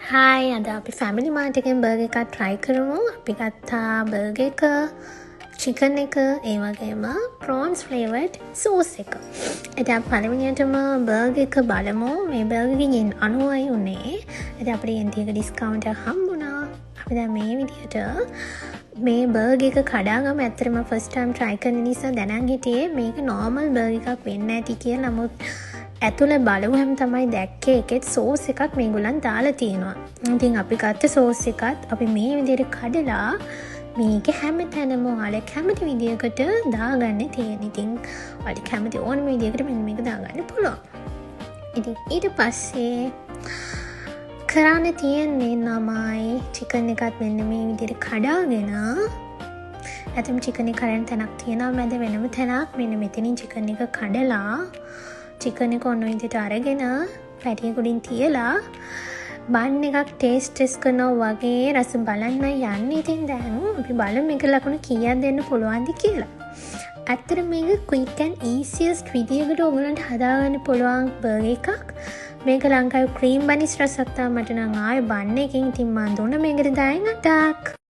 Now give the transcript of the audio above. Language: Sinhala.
හායි අද අපි ෆැමිලි මාර්ට් එකෙන් බර්ගර් එකක් try කරමු. අපි ගත්තා බර්ගර් එක, chicken එක, ඒ වගේම prawns flavored sauce එක. ඉතින් අපි පළවෙනියටම බර්ගර් එක බලමු. මේ බර්ගර් එකෙන් 90යි උනේ. ඉතින් අපිට යෙන්තියක ඩිස්කවුන්ට් එකක් හම්බුණා. අපි දැන් මේ විදිහට මේ බර්ගර් එක කඩාගම ඇත්තටම first time try කරන නිසා දැනන් හිටියේ මේක normal බර්ගර් එකක් වෙන්නේ නැති කියලා. නමුත් ඇතුළ බලුවහම තමයි දැක්කේ එකෙත් සෝස් එකක් මේගොල්ලන් දාලා තියෙනවා. ඉතින් අපි ගත්ත සෝස් එකත් අපි මේ විදිහට කඩලා මේක හැම තැනම ඔයාලා කැමති විදිහකට දාගන්න තියෙන. ඉතින් ඔයාලා කැමති ඕනම විදිහකට මෙන්න මේක දාගන්න පුළුවන්. ඉතින් ඊට පස්සේ කරන්න තියෙන්නේ නමයි චිකන් එකත් මෙන්න මේ විදිහට කඩාගෙන ඇතම චිකන් එක කඩන තැනක් තියෙනවා මැද වෙනම තැනක්. මෙන්න මෙතනින් චිකන් එක කඩලා චිකන් එක ඔන්න විදිහට අරගෙන පැටියකුඩින් තියලා බන් එකක් ටේස්ට් කරනවා වගේ රස බලන්න යන්න. ඉතින් දැන් අපි බලමු මේක ලකුණු කීයක් දෙන්න පුළුවන්ද කියලා. ඇත්තට මේක quick and easiest විදියකට ඔයගලන්ට හදාගන්න පුළුවන් බර්ගර් එකක්. මේක ලංකාවේ ක්‍රීම් බනිස් රසක් තමයි මට නම් ආයේ බන් එකකින් ඉතින් මම දුන්න මේකට 10 8ක්.